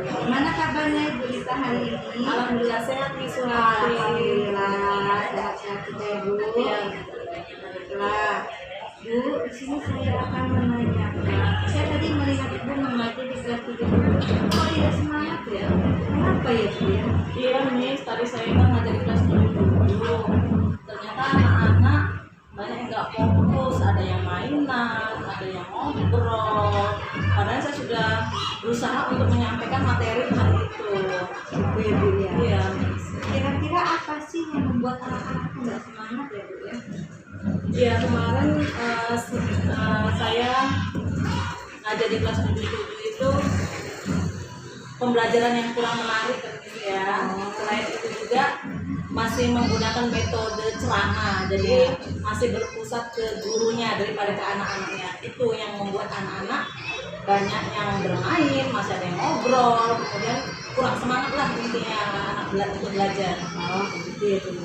Gimana kabarnya Ibu Lisa hari ini? Alhamdulillah sehat nih Surati. Alhamdulillah sehat-sehat juga Ibu. Alhamdulillah. Bu, di sini saya akan menanyakan. Saya tadi melihat Ibu membaca di kelas 7. Kok tidak semangat ya? Kenapa ya Bu ya? Iya nih, tadi saya kan ngajar di kelas 7 dulu. Ternyata anak-anak banyak yang nggak fokus, ada yang mainan, ada yang ngobrol. Padahal saya sudah berusaha untuk menyampaikan materi hari itu. Bu ya Bu ya. Iya. Kira-kira apa sih yang membuat anak-anak nggak semangat ya Bu ya? Iya, kemarin saya ngajar di kelas 7 itu pembelajaran yang kurang menarik gitu ya. Selain itu juga masih menggunakan metode ceramah, jadi masih berpusat ke gurunya daripada ke anak-anaknya. Itu yang membuat anak-anak banyak yang bermain, masih ada yang ngobrol, kemudian kurang semangat lah intinya anak untuk belajar. Oh, begitu ya Bu.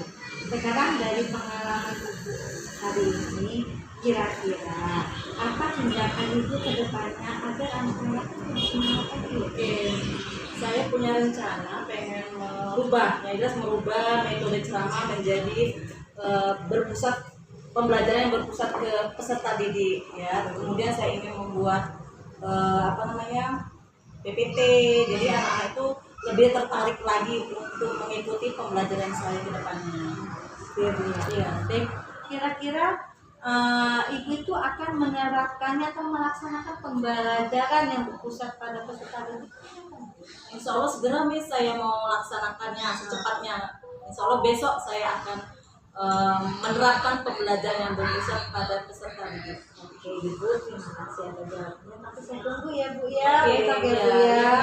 Sekarang dari pengalaman Ibu hari ini, kira-kira apa tindakan Ibu ke depannya agar anak-anak lebih semangat lagi? Oke, saya punya rencana pengen merubah, ya jelas merubah metode ceramah menjadi berpusat pembelajaran yang berpusat ke peserta didik ya. Kemudian saya ingin membuat PPT, jadi anak-anak itu lebih tertarik lagi untuk mengikuti pembelajaran saya ke depannya. Iya. Kira-kira Ibu itu akan menerapkannya atau melaksanakan pembelajaran yang berpusat pada peserta didik? Insya Allah segera Miss, saya mau laksanakannya secepatnya. Insya Allah besok saya akan menerapkan pembelajaran yang berpusat pada peserta didik. Oke Ibu, terima kasih atas jawabnya. Nanti saya tunggu ya Bu ya. Oke, Besok ya Bu iya, ya.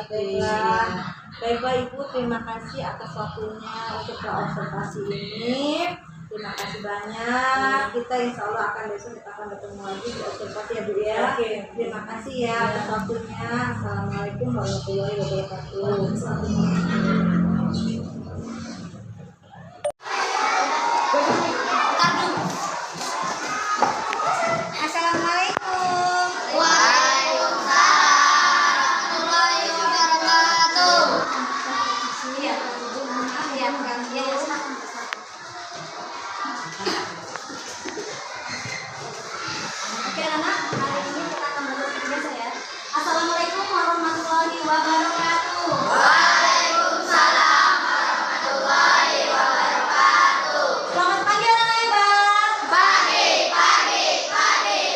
Baiklah. Baiklah Ibu, terima kasih atas waktunya untuk observasi ini. Terima kasih banyak. Kita insya Allah akan besok kita akan bertemu lagi di observasi ya Bu ya. Oke. Terima kasih ya atas waktunya. Assalamualaikum warahmatullahi wabarakatuh. Oke anak, hari ini kita akan belajar biasa ya. Assalamualaikum warahmatullahi wabarakatuh. Waalaikumsalam warahmatullahi wabarakatuh. Selamat pagi anak hebat. Pagi,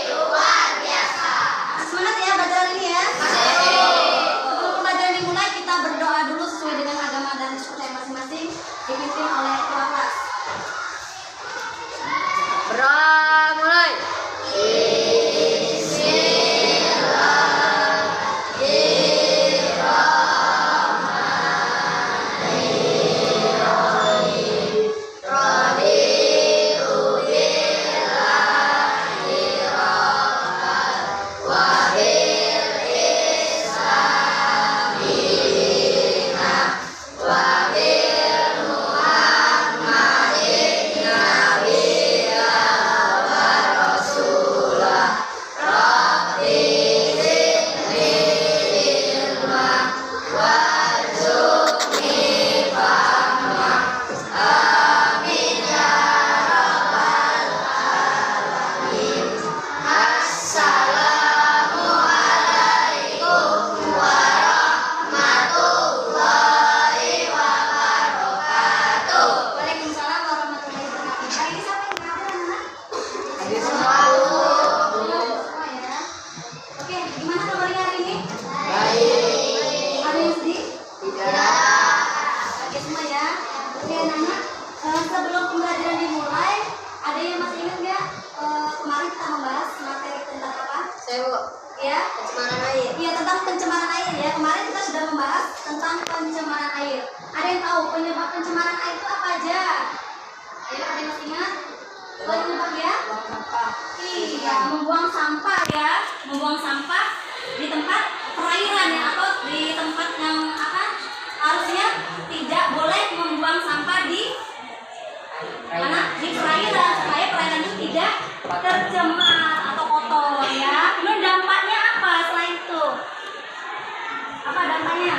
luar biasa. Semangat ya belajar ini ya. Sebelum pembelajaran dimulai, kita berdoa dulu sesuai dengan agama dan suku masing-masing, dipimpin oleh ketua kelas. Mulai. Waalaikumsalam warahmatullahi wabarakatuh. Hari ini siapa yang ngajar anak-anak? Semua ya. Oke, gimana kabarnya hari ini? Baik. Ada yang sedih? Tidak. Oke semua ya. Oke anak-anak, sebelum pembelajaran dimulai, ada yang masih ingat nggak kemarin kita membahas materi tentang apa? Ya. Pencemaran air. Iya, tentang pencemaran air ya. Kemarin kita sudah membahas tentang pencemaran air. Ada yang tahu penyebab pencemaran air itu apa aja? Ayo, ada yang masih ingat? Penyebab ya? Iya, membuang sampah ya. Membuang sampah di tempat perairan ya, atau di tempat yang apa? Harusnya tidak boleh membuang sampah di mana? Di perairan, supaya perairan itu tidak tercemar atau kotor ya. Kemudian dampaknya apa selain itu? Apa sampahnya?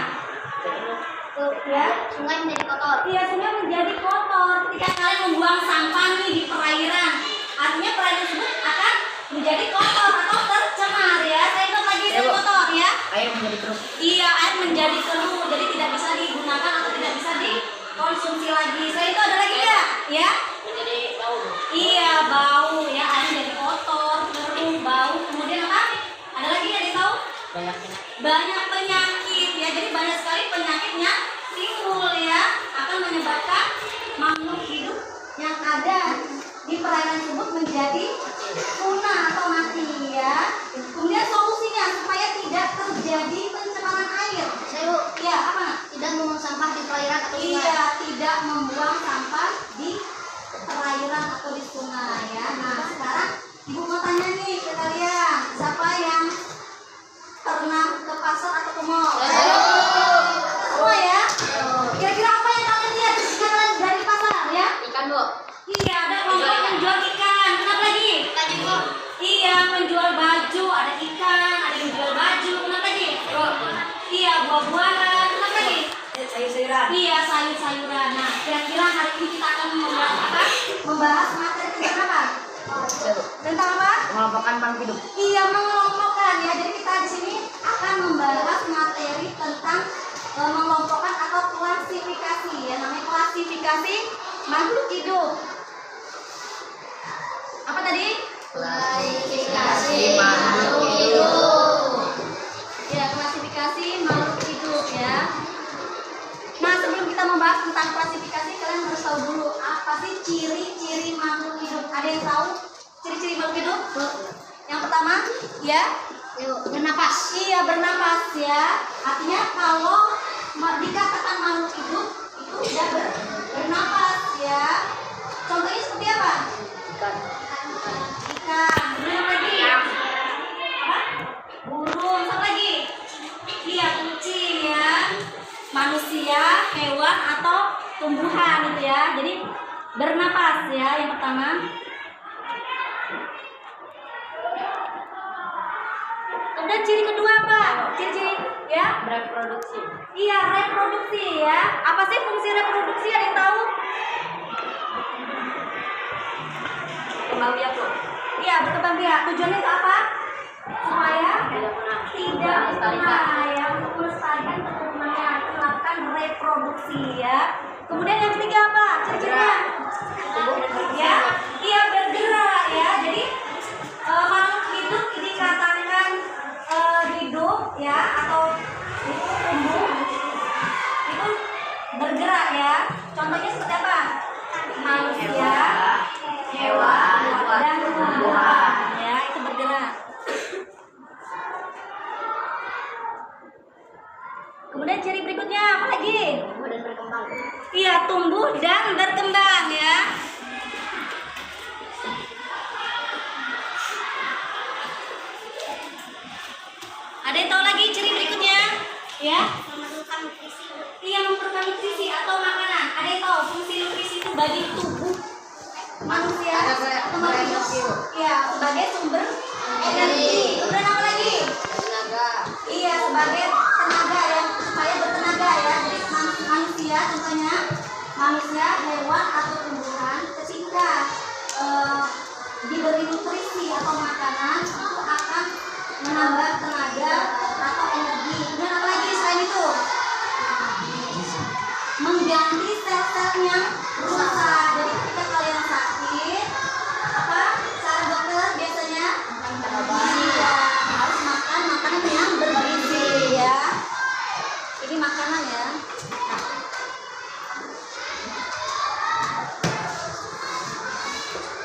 Ya. Sungai menjadi kotor. Iya, sungai menjadi kotor ketika kalian membuang sampah nih di perairan. Artinya perairan tersebut akan menjadi kotor atau tercemar ya. Saya ingat lagi dari kotor ya. Air menjadi keruh. Iya, air menjadi keruh, jadi tidak bisa digunakan atau tidak bisa dikonsumsi lagi. Selain itu ada lagi nggak? Ya? Menjadi bau. Iya, bau ya, air menjadi kotor, keruh, bau. Kemudian apa? Ada lagi yang tahu? Banyak penyakit. Banyak penyakit ya, jadi banyak sekali penyakitnya timbul ya, akan menyebabkan makhluk hidup yang ada di perairan tersebut menjadi punah atau mati ya. Kemudian solusinya supaya tidak terjadi pencemaran air. Saya Ya, apa? tidak membuang sampah di perairan atau sungai. Iya, tidak membuang sampah di perairan atau di sungai ya. Nah, sekarang ibu mau tanya nih ke kalian, siapa yang pernah ke pasar atau ke mall? Semua ya? Kira-kira apa yang kalian lihat ketika kalian dari pasar ya? Ikan, Bu. Iya, ada kelompok menjual ikan. Kenapa lagi? Iya, menjual baju. Ada ikan, ada yang menjual baju. Kenapa lagi? Iya, buah-buahan. Kenapa lagi? Sayur-sayuran. Iya, sayur-sayuran. Nah, kira-kira hari ini kita akan membahas apa? Membahas materi tentang apa? Tentang apa? Mengelompokkan makhluk hidup. Iya, mengelompokkan ya. Jadi kita di sini akan membahas materi tentang mengelompokkan atau klasifikasi ya. Namanya klasifikasi makhluk hidup. Apa tadi? Klasifikasi makhluk hidup. Ya, klasifikasi makhluk hidup ya. Nah, sebelum kita membahas tentang klasifikasi, kalian harus tahu dulu apa sih ciri-ciri makhluk hidup. Ada yang tahu ciri-ciri makhluk hidup? Yang pertama, ya, Bernapas. iya bernapas ya. Artinya kalau dikatakan makhluk hidup itu tidak bernapas ya. Contohnya seperti apa? Ikan. Ikan. Kemudian apa lagi? Apa? Burung. Apa lagi? Iya, kucing ya. Manusia, hewan atau tumbuhan itu ya. Jadi bernapas ya yang pertama. Kemudian ciri kedua apa? Ciri-ciri ya? Reproduksi. Iya, reproduksi ya. Apa sih fungsi reproduksi? Ada yang tahu? Kembang biak, Bu. Iya, berkembang biak. Tujuannya itu apa? Supaya Tidak punah. tidak punah ya, untuk melestarikan keturunannya, melakukan reproduksi ya. Kemudian yang ketiga apa? Ciri-cirinya? Ya, iya bergerak ya. Jadi makhluk hidup dikatakan hidup ya atau itu tumbuh itu bergerak ya. Contohnya seperti apa? Manusia, hewan, dan tumbuhan ya, itu bergerak. Kemudian ciri berikutnya apa lagi? Tumbuh dan berkembang. Iya, tumbuh dan berkembang ya. Ada yang tahu lagi ciri berikutnya? Ya? Memerlukan nutrisi. Iya, memerlukan nutrisi atau makanan. Ada yang tahu fungsi nutrisi itu bagi tubuh manusia atau makhluk hidup? Iya, sebagai sumber energi. Kemudian apa lagi? Tenaga. Iya, sebagai tenaga ya, supaya bertenaga ya. Jadi manusia contohnya, manusia, hewan atau tumbuhan ketika diberi nutrisi atau makanan itu akan menambah tenaga atau energi. Kemudian apa lagi selain itu? Mengganti sel-sel yang rusak. Jadi ketika kalian sakit, apa cara dokter biasanya? Iya, harus makan makanan yang bergizi ya. Ini makanan ya.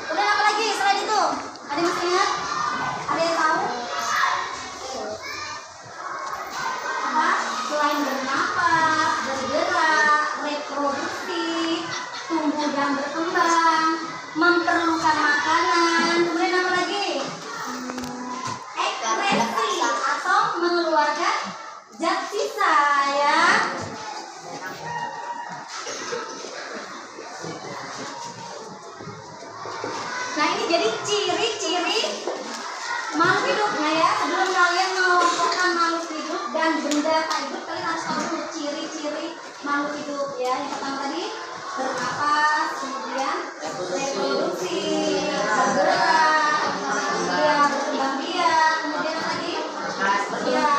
Kemudian apa lagi selain itu? Ada yang masih ingat? Ada yang tahu? Apa? Selain bernapas, bergerak, reproduksi, tumbuh dan berkembang, memerlukan makanan, kemudian apa lagi? Ekskresi atau mengeluarkan zat sisa ya. Nah, ini jadi ciri-ciri makhluk hidup. Nah ya, sebelum kalian mengelompokkan makhluk hidup dan benda tak hidup, kalian makhluk hidup ya. Yang pertama tadi bernapas, kemudian reproduksi, bergerak, kemudian berkembang biak, kemudian apa lagi? Ya,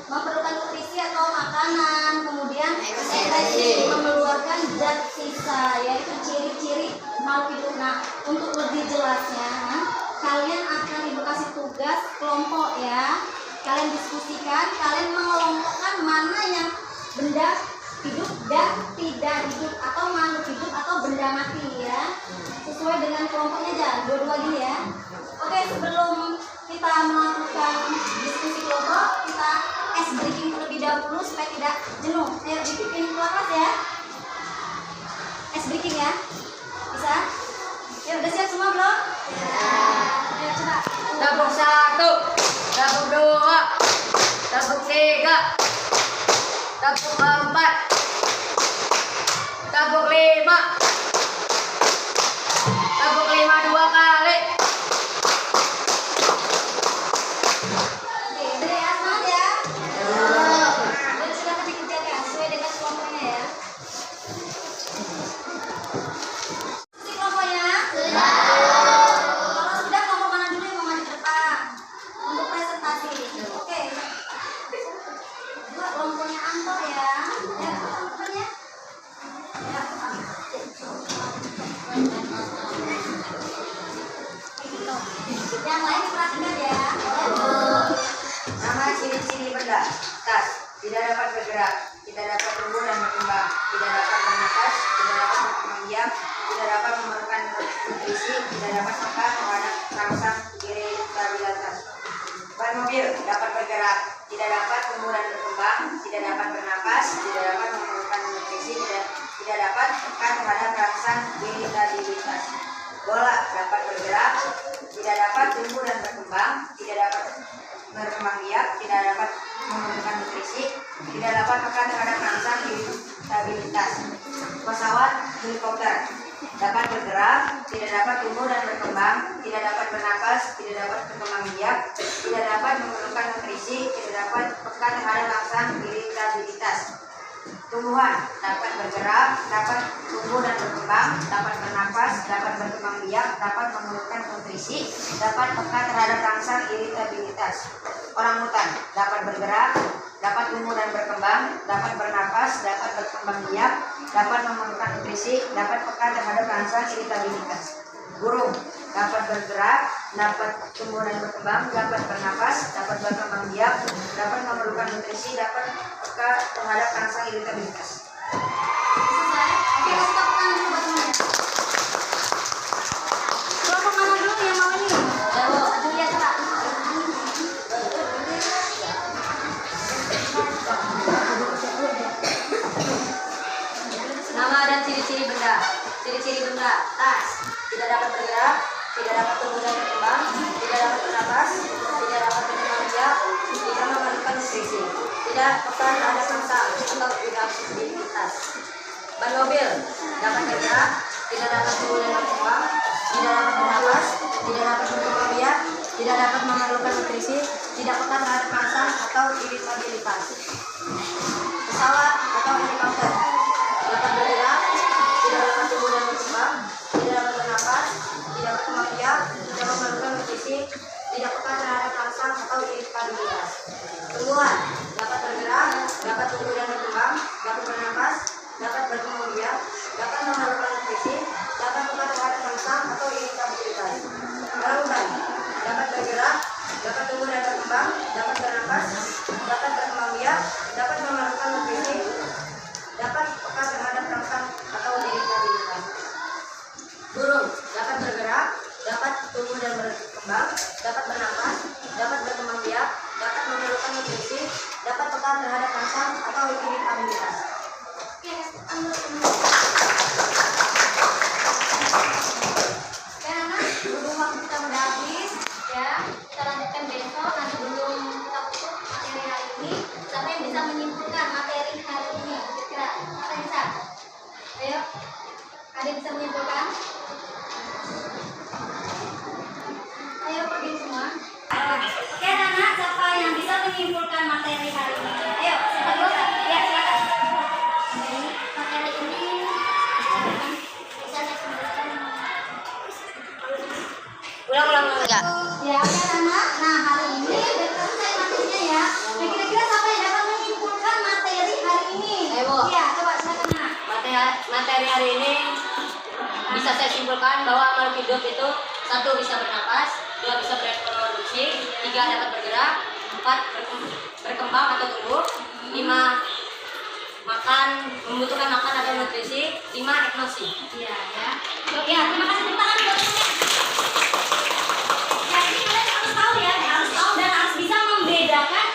memerlukan nutrisi atau makanan, kemudian ekskresi, mengeluarkan zat sisa, yaitu ciri-ciri makhluk hidup. Nah, untuk lebih jelasnya, kalian akan ibu kasih tugas kelompok ya. Kalian diskusikan, kalian mengelompokkan mana yang benda hidup dan tidak hidup, atau makhluk hidup atau benda mati ya. Sesuai dengan kelompoknya aja, dua-dua gini ya. Oke, sebelum kita melakukan diskusi kelompok, kita ice breaking terlebih dahulu supaya tidak jenuh. Ayo bikin kelas ya. Ice breaking ya. Bisa? Ya udah siap semua belum? Ya. Ayo coba. Tabuk 1, tabuk 2, tabuk 3, tabuk 4, tabuk 5, tabuk 5 2 kali. Oke, udah ya, semangat ya. Dan sudah dikerjakan sesuai dengan kelompoknya ya. Ikuti kelompoknya. Kalau sudah, kelompok mana dulu yang mau maju ke depan untuk presentasi? Oke. Dua kelompoknya Anto ya. Ya, kelompoknya. Ya. Yang lain diperhatikan ya. Nama ciri-ciri benda. Tas, tidak dapat bergerak, tidak dapat tumbuh dan berkembang, tidak dapat bernapas, tidak dapat berkembang biak, tidak dapat memerlukan nutrisi, tidak dapat makan terhadap rangsang kiri stabilitas. Ban mobil dapat bergerak, tidak dapat tumbuh dan berkembang, tidak dapat bernapas, tidak dapat memerlukan nutrisi, tidak dapat makan terhadap rangsang kiri stabilitas. Bola dapat bergerak, tidak dapat tumbuh dan berkembang, tidak dapat berkembang biak, tidak dapat memerlukan nutrisi, tidak dapat makan terhadap rangsang stabilitas. Pesawat helikopter dapat bergerak, tidak dapat tumbuh dan berkembang, tidak dapat bernapas, tidak dapat berkembang biak, tidak dapat memerlukan nutrisi, tidak dapat peka terhadap rangsang stabilitas. Tumbuhan dapat bergerak, dapat tumbuh dan berkembang, dapat bernapas, dapat berkembang biak, dapat memerlukan nutrisi, dapat peka terhadap rangsang iritabilitas. Orangutan dapat bergerak, dapat tumbuh dan berkembang, dapat bernapas, dapat berkembang biak, dapat memerlukan nutrisi, dapat peka terhadap rangsang iritabilitas. Burung dapat bergerak, dapat tumbuh dan berkembang, dapat bernapas, dapat berkembang biak, dapat memerlukan nutrisi, dapat peka terhadap rangsang iritabilitas. Selesai? Oke, kasih tepuk tangan dulu buat semuanya. Kelompok mana dulu yang mau ini? Aduh ya, coba. Nama dan ciri-ciri benda. Ciri-ciri benda. Tas, tidak dapat bergerak, tidak dapat tumbuh dan berkembang, tidak dapat bernapas, tidak dapat berkembang biak, tidak memerlukan nutrisi, tidak peka terhadap rangsang atau iritabilitas. Ban mobil dapat bergerak, tidak dapat tumbuh dan berkembang, tidak dapat bernapas, tidak dapat berkembang biak, tidak dapat memerlukan nutrisi, tidak peka terhadap rangsang atau iritabilitas. Pesawat atau helikopter dapat bergerak, tidak dapat tumbuh dan berkembang, tidak dapat bernapas, tidak berkembang biak, tidak memerlukan nutrisi, tidak peka terhadap rangsang atau iritabilitas. Tumbuhan dapat bergerak, dapat tumbuh dan berkembang, dapat bernapas, dapat berkembang biak, dapat memerlukan nutrisi, dapat peka terhadap rangsang atau iritabilitas. Orangutan dapat bergerak, dapat tumbuh dan berkembang, dapat bernapas, dapat berkembang biak, dapat memerlukan nutrisi, dapat peka terhadap rangsang atau iritabilitas. Burung dapat bergerak, dapat tumbuh dan berkembang, dapat bernapas, dapat berkembang biak, dapat memerlukan nutrisi, dapat peka terhadap rangsang atau iritabilitas. Oke, ambil semua. Oke, anak, berhubung waktu kita udah habis, ya, kita lanjutkan besok. Nanti belum kita tutup materi hari ini. Siapa yang bisa menyimpulkan materi hari ini? Kira-kira siapa yang bisa? Ayo, ada yang bisa menyimpulkan? Ayo pergi semua. Oke, anak, siapa yang bisa menyimpulkan materi hari ini? Ayo, siapa dulu? Ya, silakan. materi hari ini bisa saya simpulkan bahwa makhluk hidup itu 1 bisa bernapas, 2 bisa bereproduksi, 3 dapat bergerak, 4 berkembang atau tumbuh, 5 makan, membutuhkan makan atau nutrisi, 5 hipnosis. Iya ya. Ya, terima kasih tepuk tangan buat semuanya. Ya, ini kalian harus tahu ya, harus tahu dan harus bisa membedakan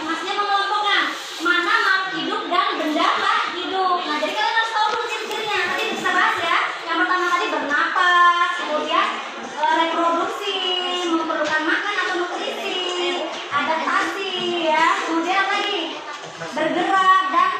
maksudnya mengelompokkan mana makhluk hidup dan benda tak hidup. Nah, jadi kalian harus tahu dulu ciri-cirinya. Tadi bisa bahas ya. Yang pertama tadi bernapas, kemudian reproduksi, memerlukan makan atau nutrisi, adaptasi ya, kemudian lagi bergerak dan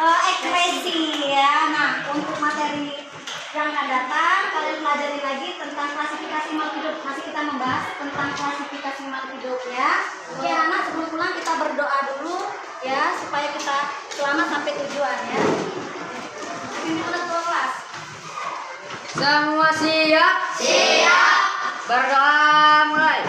ekspresi ya. Nah, untuk materi yang akan datang kalian pelajari lagi tentang klasifikasi makhluk hidup. Masih kita membahas tentang klasifikasi makhluk hidup ya. Oke anak, sebelum pulang kita berdoa dulu ya supaya kita selamat sampai tujuan ya. Ini udah kelas. Semua siap? Siap. Berdoa mulai.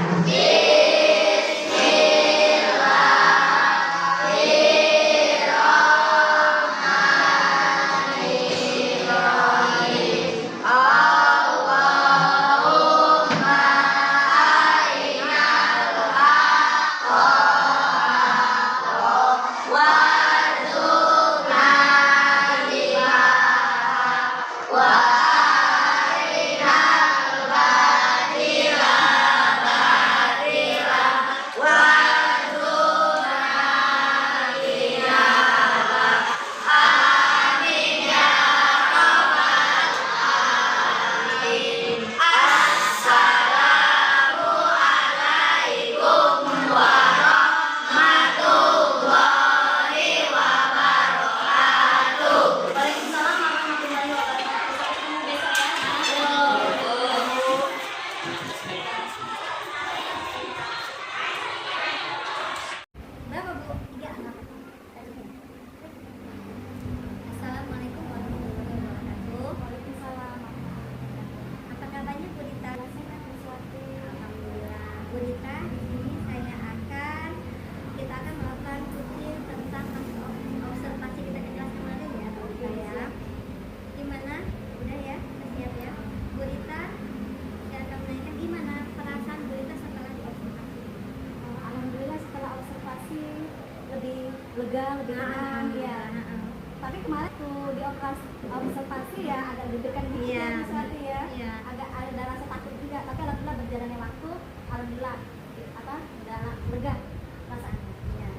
Waalaikumsalam warahmatullahi wabarakatuh. Sampai ketemu besok ya. Berapa Bu? 3 anak. Assalamualaikum warahmatullahi wabarakatuh. Waalaikumsalam. Apa kabarnya Bu Dita? Sehat sesuatu. Alhamdulillah. Bu Dita, di sini kita akan melakukan rutin tentang observasi kita di kelas kemarin ya, Bu Dita ya. Gimana? Udah ya? Udah siap ya? Bu Dita, saya akan menanyakan gimana perasaan Bu Dita setelah diobservasi? Alhamdulillah setelah observasi lebih lega, lebih tenang ya. Tapi kemarin tuh di observasi ya agak deg-degan gitu Iya. ya, sesuatu ya. Iya. Agak ada rasa takut juga. Tapi alhamdulillah berjalannya waktu, alhamdulillah udah lega perasaannya. Ya.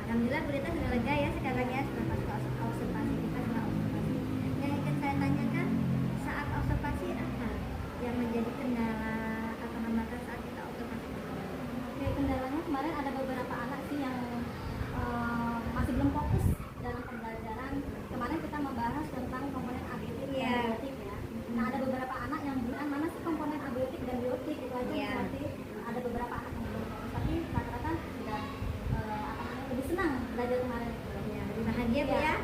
Alhamdulillah Bu Dita sudah lega ya sekarang ya setelah masuk observasi kita setelah observasi. Yang ingin saya tanyakan saat observasi apa yang menjadi kendala atau hambatan saat kita observasi? Oke, kendalanya kemarin ada beberapa anak sih yang masih belum fokus dalam pembelajaran. Kemarin kita membahas tentang komponen abiotik Iya. dan biotik ya. Nah, ada beberapa anak yang bilang mana sih komponen abiotik dan biotik itu aja Iya. berarti ada beberapa anak yang belum fokus. Tapi rata-rata sudah lebih senang belajar kemarin itu. Ya, lebih bahagia Bu Iya. ya.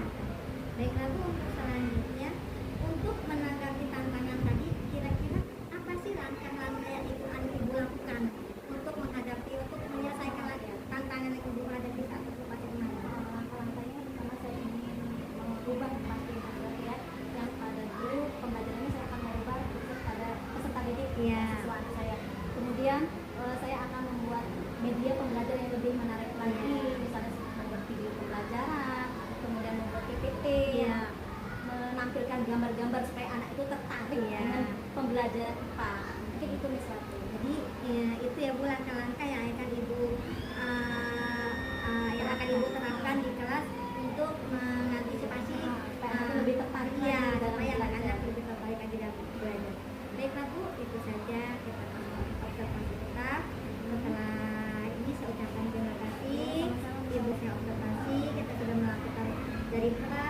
Baiklah Bu, untuk selanjutnya untuk menanggapi tantangan tadi kira-kira apa sih langkah-langkah yang Ibu lakukan untuk menghadapi untuk menyelesaikan lagi tantangan yang Ibu hadapi saat observasi kemarin? Langkah-langkahnya pertama saya ingin merubah pasti ya, yang pada dulu pembelajarannya saya akan merubah khusus pada peserta didik Iya. siswa anak saya. Kemudian saya akan membuat media pembelajaran yang lebih menarik lagi, misalnya membuat video pembelajaran, kemudian membuat PPT, Iya. menampilkan gambar-gambar supaya anak itu tertarik Iya. dengan pembelajaran IPA. Mungkin itu misalnya. Jadi ya, itu ya Bu langkah-langkah yang akan Ibu terapkan di kelas untuk mengantisipasi Supaya anak lebih tertarik lagi ya dalam supaya belajar. anak-anak lebih tertarik lagi dalam belajar. Baiklah Bu, itu saja kita observasi kita. Setelah ini saya ucapkan terima kasih Ibu saya observasi kita sudah melakukan dari pra